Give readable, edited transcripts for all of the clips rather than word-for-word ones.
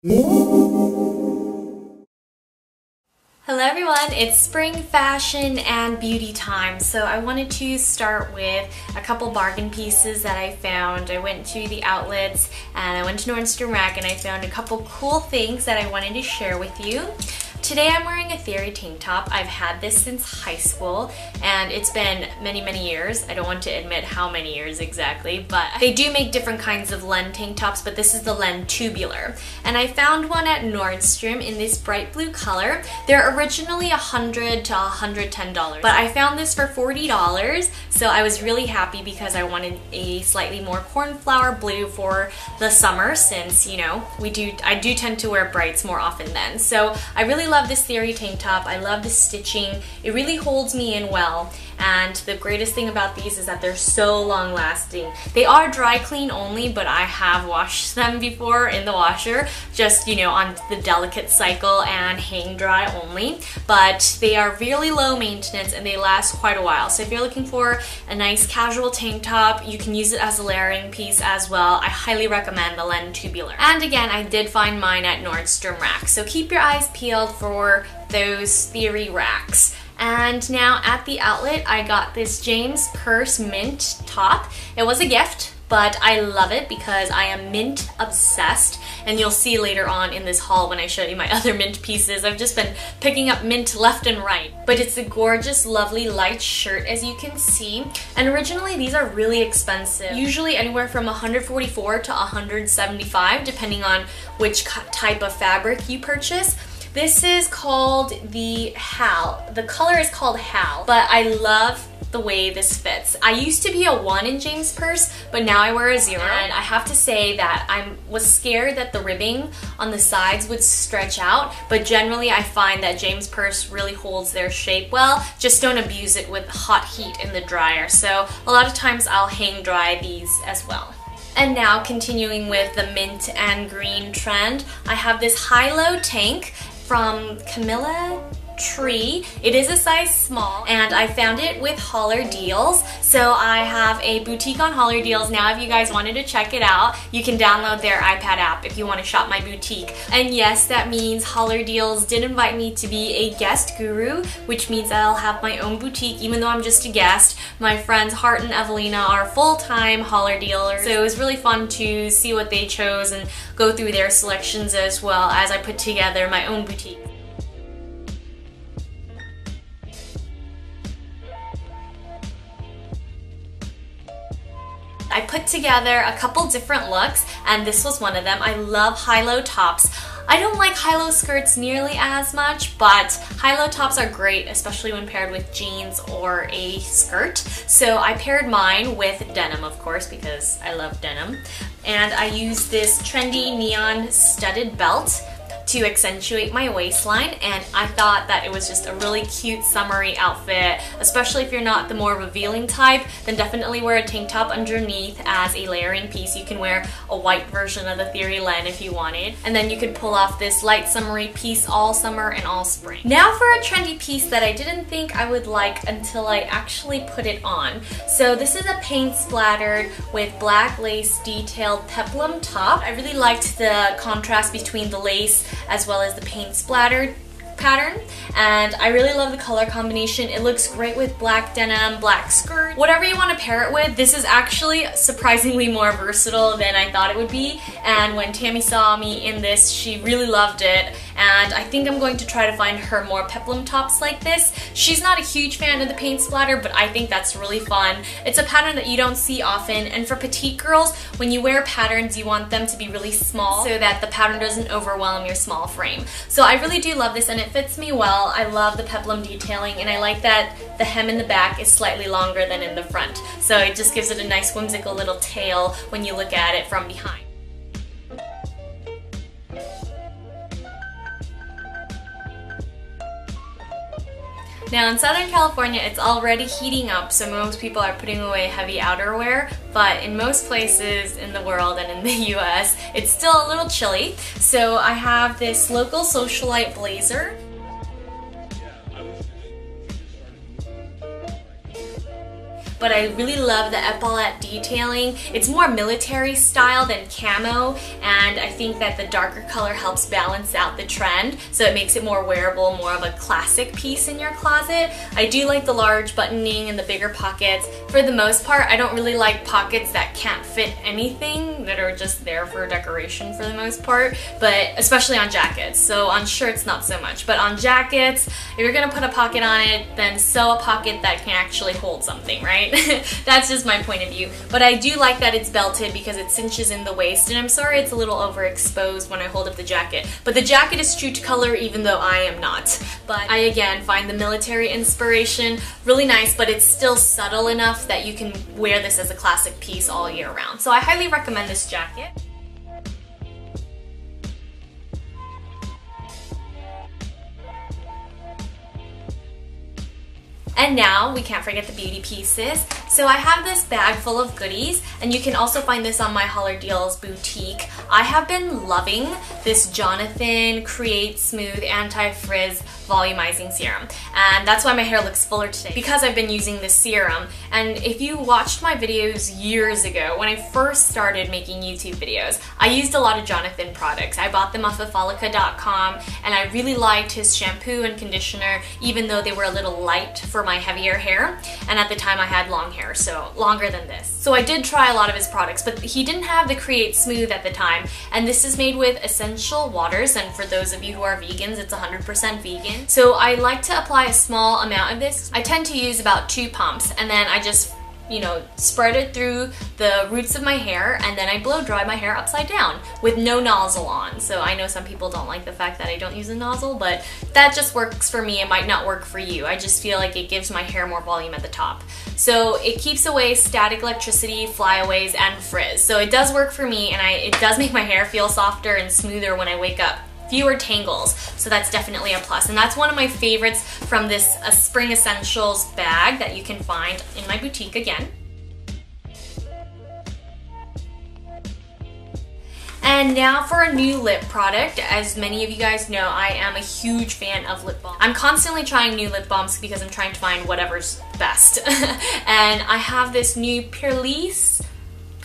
Hello everyone, it's spring fashion and beauty time. So I wanted to start with a couple bargain pieces that I found. I went to the outlets and I went to Nordstrom Rack and I found a couple cool things that I wanted to share with you. Today I'm wearing a Theory tank top. I've had this since high school and it's been many years. I don't want to admit how many years exactly, but they do make different kinds of Len tank tops, but this is the Len tubular. And I found one at Nordstrom in this bright blue color. They're originally $100 to $110, but I found this for $40, so I was really happy because I wanted a slightly more cornflower blue for the summer since, you know, I do tend to wear brights more often then. So I really love this Theory tank top. I love the stitching. It really holds me in well. And the greatest thing about these is that they're so long lasting. They are dry clean only, but I have washed them before in the washer, just, you know, on the delicate cycle and hang dry only. But they are really low maintenance and they last quite a while. So if you're looking for a nice casual tank top, you can use it as a layering piece as well. I highly recommend the Len tubular. And again, I did find mine at Nordstrom Rack. So keep your eyes peeled for those Theory racks. And now at the outlet, I got this James Perse mint top. It was a gift, but I love it because I am mint obsessed, and you'll see later on in this haul when I show you my other mint pieces. I've just been picking up mint left and right. But it's a gorgeous, lovely light shirt, as you can see. And originally these are really expensive, usually anywhere from $144 to $175, depending on which type of fabric you purchase. This is called the Hal. The color is called Hal, but I love the way this fits. I used to be a 1 in James Perse, but now I wear a 0. And I have to say that I was scared that the ribbing on the sides would stretch out, but generally I find that James Perse really holds their shape well. Just don't abuse it with hot heat in the dryer. So a lot of times I'll hang dry these as well. And now continuing with the mint and green trend, I have this high-low tank from Camilla Tree. It is a size small and I found it with hauler deals. So I have a boutique on hauler deals now. If you guys wanted to check it out, you can download their iPad app if you want to shop my boutique. And yes, that means hauler deals did invite me to be a guest guru, which means that I'll have my own boutique even though I'm just a guest. My friends Hart and Evelina are full-time hauler dealers, so it was really fun to see what they chose and go through their selections as well as I put together my own boutique. I put together a couple different looks and this was one of them. I love high-low tops. I don't like high-low skirts nearly as much, but high-low tops are great, especially when paired with jeans or a skirt. So I paired mine with denim, of course, because I love denim. And I used this Trendy neon studded belt to accentuate my waistline, and I thought that it was just a really cute summery outfit, especially if you're not the more revealing type. Then definitely wear a tank top underneath as a layering piece. You can wear a white version of the Theory Len if you wanted, and then you could pull off this light summery piece all summer and all spring. Now for a trendy piece that I didn't think I would like until I actually put it on. So this is a paint splattered with black lace detailed peplum top. I really liked the contrast between the lace as well as the paint splattered pattern, and I really love the color combination. It looks great with black denim, black skirt, whatever you want to pair it with. This is actually surprisingly more versatile than I thought it would be, and when Tammy saw me in this, she really loved it, and I think I'm going to try to find her more peplum tops like this. She's not a huge fan of the paint splatter, but I think that's really fun. It's a pattern that you don't see often, and for petite girls, when you wear patterns, you want them to be really small so that the pattern doesn't overwhelm your small frame. So I really do love this, and it fits me well. I love the peplum detailing, and I like that the hem in the back is slightly longer than in the front. So it just gives it a nice whimsical little tail when you look at it from behind. Now in Southern California, it's already heating up, so most people are putting away heavy outerwear, but in most places in the world and in the US, it's still a little chilly. So I have this local socialite blazer. but I really love the epaulette detailing. It's more military style than camo, and I think that the darker color helps balance out the trend, so it makes it more wearable, more of a classic piece in your closet. I do like the large buttoning and the bigger pockets. For the most part, I don't really like pockets that can't fit anything, that are just there for decoration for the most part, but especially on jackets. So on shirts, not so much, but on jackets, if you're gonna put a pocket on it, then sew a pocket that can actually hold something, right? That's just my point of view. But I do like that it's belted because it cinches in the waist, and I'm sorry it's a little overexposed when I hold up the jacket. But the jacket is true to color even though I am not. But I again find the military inspiration really nice, but it's still subtle enough that you can wear this as a classic piece all year round. So I highly recommend this jacket. And now we can't forget the beauty pieces. So I have this bag full of goodies, and you can also find this on my Holler Deals boutique. I have been loving this Jonathan Create Smooth Anti-Frizz Volumizing Serum, and that's why my hair looks fuller today, because I've been using this serum. And if you watched my videos years ago, when I first started making YouTube videos, I used a lot of Jonathan products. I bought them off of Folica.com, and I really liked his shampoo and conditioner, even though they were a little light for my heavier hair, and at the time I had long hair, so longer than this. So I did try a lot of his products, but he didn't have the Create Smooth at the time, and this is made with essential waters, and for those of you who are vegans, it's 100% vegan. So I like to apply a small amount of this. I tend to use about 2 pumps, and then I just, you know, spread it through the roots of my hair, and then I blow dry my hair upside down with no nozzle on. So I know some people don't like the fact that I don't use a nozzle, but that just works for me. It might not work for you. I just feel like it gives my hair more volume at the top. So it keeps away static electricity, flyaways, and frizz. So it does work for me, and it does make my hair feel softer and smoother when I wake up. Fewer tangles, so that's definitely a plus. And that's one of my favorites from this Spring Essentials bag that you can find in my boutique again. And now for a new lip product. As many of you guys know, I am a huge fan of lip balm. I'm constantly trying new lip balms because I'm trying to find whatever's best. And I have this new Purlisse,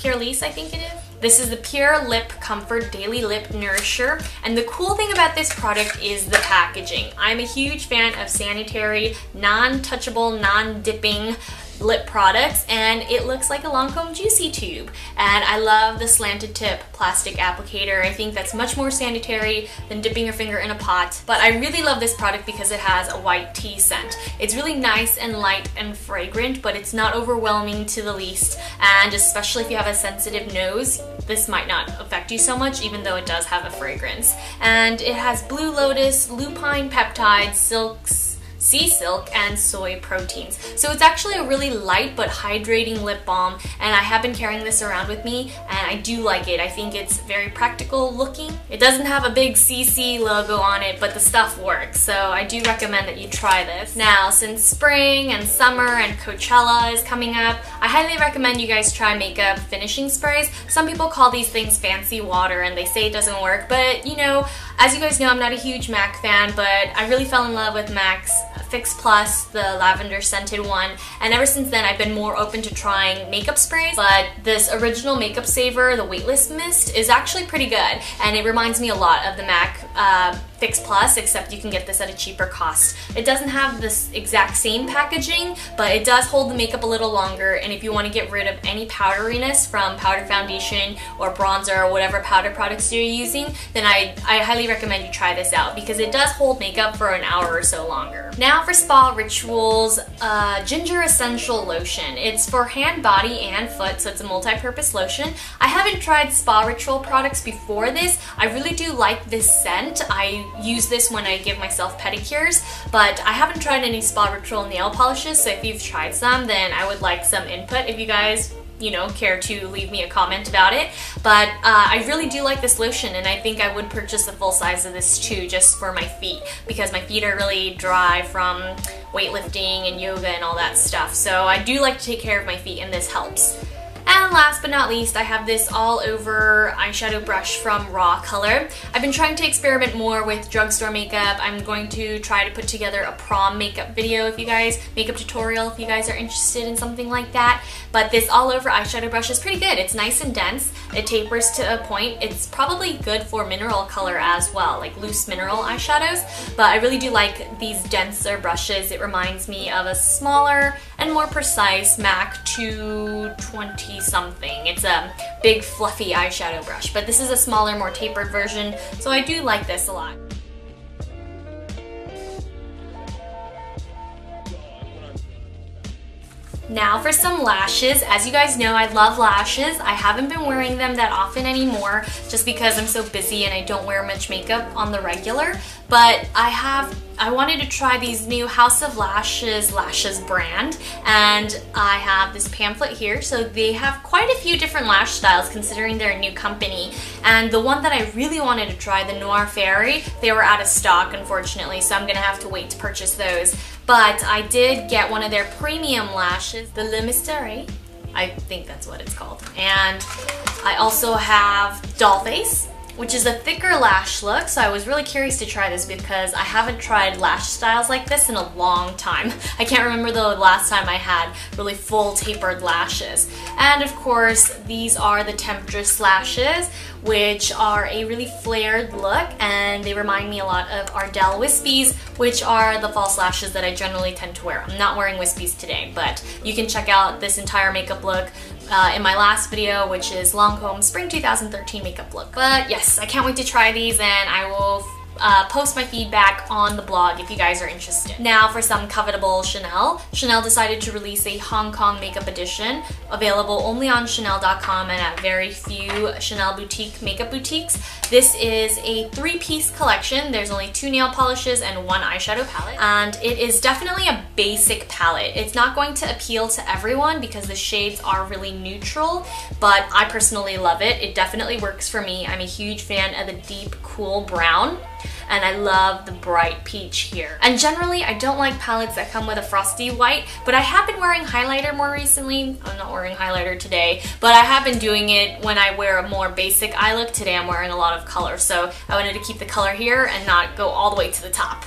I think it is. This is the Pure Lip Comfort Daily Lip Nourisher, and the cool thing about this product is the packaging. I'm a huge fan of sanitary, non-touchable, non-dipping lip products, and it looks like a Lancome Juicy tube. And I love the slanted tip plastic applicator. I think that's much more sanitary than dipping your finger in a pot. But I really love this product because it has a white tea scent. It's really nice and light and fragrant, but it's not overwhelming to the least. And especially if you have a sensitive nose, this might not affect you so much, even though it does have a fragrance. And it has blue lotus, lupine peptides, silks, sea silk, and soy proteins. So it's actually a really light but hydrating lip balm, and I have been carrying this around with me, and I do like it. I think it's very practical looking. It doesn't have a big CC logo on it, but the stuff works, so I do recommend that you try this. Now, since spring and summer and Coachella is coming up, I highly recommend you guys try makeup finishing sprays. Some people call these things fancy water and they say it doesn't work, but you know, as you guys know, I'm not a huge MAC fan, but I really fell in love with MAC's Fix Plus, the lavender scented one, and ever since then I've been more open to trying makeup sprays. But this original Makeup Saver, the Weightless Mist, is actually pretty good, and it reminds me a lot of the MAC Fix Plus, except you can get this at a cheaper cost. It doesn't have this exact same packaging, but it does hold the makeup a little longer, and if you want to get rid of any powderiness from powder foundation or bronzer or whatever powder products you're using, then I highly recommend you try this out because it does hold makeup for an hour or so longer. Now for spa rituals, Ginger Essential Lotion. It's for hand, body, and foot, so it's a multi-purpose lotion. I haven't tried spa ritual products before this. I really do like this scent. I use this when I give myself pedicures, but I haven't tried any spa ritual nail polishes, so if you've tried some, then I would like some input if you guys, you know, care to leave me a comment about it. But I really do like this lotion, and I think I would purchase a full size of this too, just for my feet, because my feet are really dry from weightlifting and yoga and all that stuff. So I do like to take care of my feet, and this helps. And last but not least, I have this all over eyeshadow brush from Raw Color. I've been trying to experiment more with drugstore makeup. I'm going to try to put together a prom makeup video makeup tutorial if you guys are interested in something like that. But this all over eyeshadow brush is pretty good. It's nice and dense. It tapers to a point. It's probably good for mineral color as well, like loose mineral eyeshadows. But I really do like these denser brushes. It reminds me of a smaller and more precise MAC 220 something. It's a big fluffy eyeshadow brush, but this is a smaller, more tapered version, so I do like this a lot. Now for some lashes. As you guys know, I love lashes. I haven't been wearing them that often anymore just because I'm so busy and I don't wear much makeup on the regular. But I wanted to try these new House of Lashes brand, and I have this pamphlet here. So they have quite a few different lash styles considering they're a new company. And the one that I really wanted to try, the Noir Fairy, they were out of stock unfortunately, so I'm gonna have to wait to purchase those. But I did get one of their premium lashes, the Le Mystère, I think that's what it's called. And I also have Dollface, which is a thicker lash look, so I was really curious to try this because I haven't tried lash styles like this in a long time. I can't remember the last time I had really full tapered lashes. And of course, these are the Temptress lashes, which are a really flared look, and they remind me a lot of Ardell Wispies, which are the false lashes that I generally tend to wear. I'm not wearing Wispies today, but you can check out this entire makeup look in my last video, which is Lancome Spring 2013 makeup look. But yes, I can't wait to try these, and I will post my feedback on the blog if you guys are interested. Now for some covetable Chanel. Chanel decided to release a Hong Kong makeup edition, available only on Chanel.com and at very few Chanel boutique makeup boutiques. This is a 3-piece collection. There's only 2 nail polishes and 1 eyeshadow palette, and it is definitely a basic palette. It's not going to appeal to everyone because the shades are really neutral, but I personally love it. It definitely works for me. I'm a huge fan of the deep, cool brown, and I love the bright peach here. And generally, I don't like palettes that come with a frosty white, but I have been wearing highlighter more recently. I'm not wearing highlighter today, but I have been doing it when I wear a more basic eye look. Today I'm wearing a lot of color, so I wanted to keep the color here and not go all the way to the top.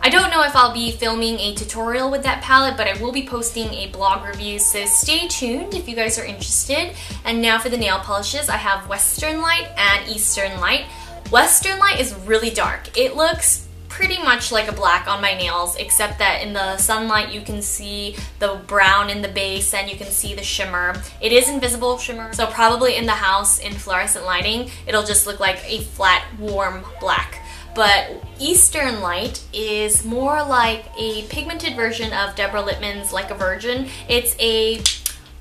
I don't know if I'll be filming a tutorial with that palette, but I will be posting a blog review, so stay tuned if you guys are interested. And now for the nail polishes, I have Western Light and Eastern Light. Western Light is really dark. It looks pretty much like a black on my nails, except that in the sunlight you can see the brown in the base and you can see the shimmer. It is invisible shimmer, so probably in the house in fluorescent lighting, it'll just look like a flat, warm black. But Eastern Light is more like a pigmented version of Deborah Lippmann's Like a Virgin. It's a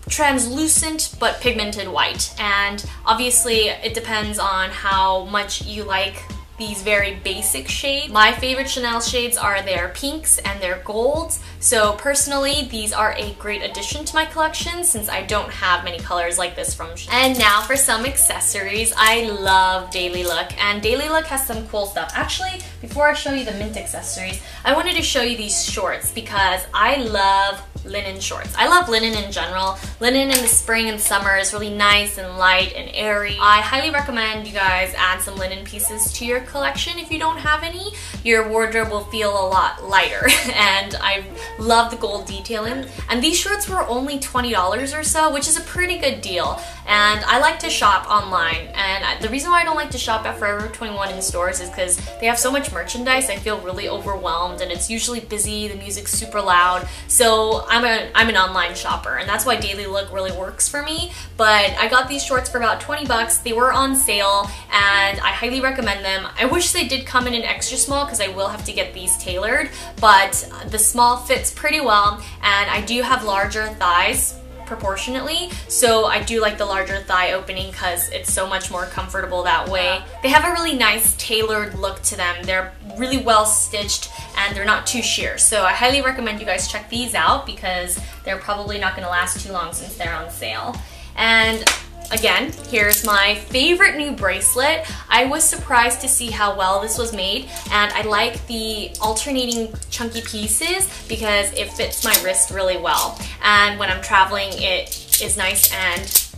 translucent but pigmented white, and obviously it depends on how much you like these very basic shades. My favorite Chanel shades are their pinks and their golds, so personally these are a great addition to my collection since I don't have many colors like this from Chanel. And now for some accessories. I love Daily Look, and Daily Look has some cool stuff. Actually, before I show you the mint accessories, I wanted to show you these shorts because I love linen shorts. I love linen in general. Linen in the spring and summer is really nice and light and airy. I highly recommend you guys add some linen pieces to your collection if you don't have any. Your wardrobe will feel a lot lighter, and I love the gold detailing. And these shorts were only $20 or so, which is a pretty good deal. And I like to shop online, and the reason why I don't like to shop at Forever 21 in stores is because they have so much merchandise. I feel really overwhelmed, and it's usually busy, the music's super loud, so I'm an online shopper, and that's why Daily Look really works for me. But I got these shorts for about 20 bucks. They were on sale, and I highly recommend them. I wish they did come in an extra small because I will have to get these tailored, but the small fits pretty well, and I do have larger thighs proportionately, so I do like the larger thigh opening because it's so much more comfortable that way. They have a really nice tailored look to them. They're really well stitched and they're not too sheer, so I highly recommend you guys check these out because they're probably not going to last too long since they're on sale. And again, here's my favorite new bracelet. I was surprised to see how well this was made, and I like the alternating chunky pieces because it fits my wrist really well. And when I'm traveling, it is nice and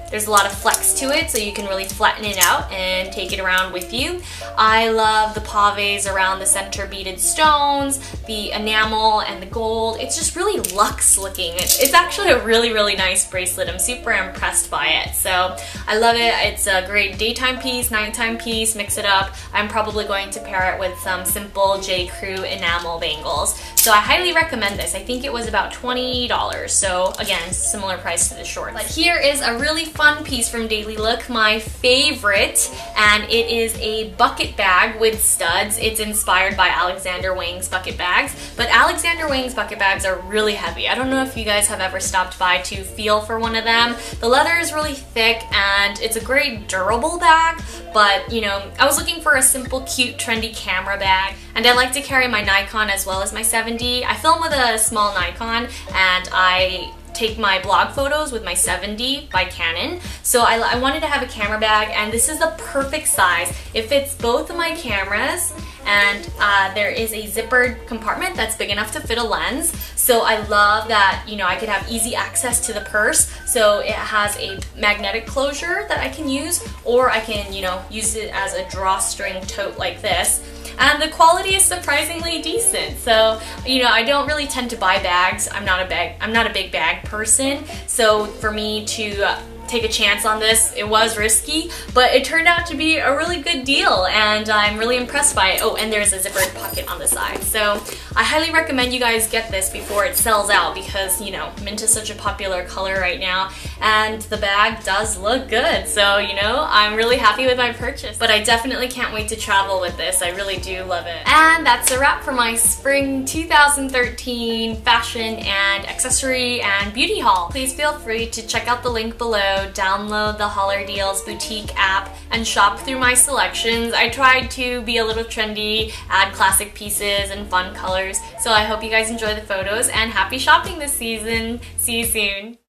there's a lot of flex to it, so you can really flatten it out and take it around with you. I love the pavés around the center beaded stones, the enamel and the gold. It's just really luxe looking. It's actually a really, really nice bracelet. I'm super impressed by it. So I love it. It's a great daytime piece, nighttime piece, mix it up. I'm probably going to pair it with some simple J. Crew enamel bangles. So I highly recommend this. I think it was about $20. So again, similar price to the shorts. But here is a really fun piece from Daily Look, my favorite, and it is a bucket bag with studs. It's inspired by Alexander Wang's bucket bags, but Alexander Wang's bucket bags are really heavy. I don't know if you guys have ever stopped by to feel for one of them. The leather is really thick and it's a great durable bag, but you know, I was looking for a simple, cute, trendy camera bag, and I like to carry my Nikon as well as my 7D. I film with a small Nikon and I take my blog photos with my 7D by Canon. So I wanted to have a camera bag, and this is the perfect size. It fits both of my cameras, and there is a zippered compartment that's big enough to fit a lens. So I love that, you know, I could have easy access to the purse. So it has a magnetic closure that I can use, or I can, you know, use it as a drawstring tote like this. And the quality is surprisingly decent. So, you know, I don't really tend to buy bags. I'm not a big bag person. So for me to take a chance on this, it was risky, but it turned out to be a really good deal, and I'm really impressed by it. Oh, and there's a zippered pocket on the side. So I highly recommend you guys get this before it sells out, because, you know, mint is such a popular color right now, and the bag does look good. So, you know, I'm really happy with my purchase, but I definitely can't wait to travel with this. I really do love it. And that's a wrap for my spring 2013 fashion and accessory and beauty haul. Please feel free to check out the link below, download the Holler Deals boutique app, and shop through my selections. I tried to be a little trendy, add classic pieces and fun colors, so I hope you guys enjoy the photos, and happy shopping this season. See you soon.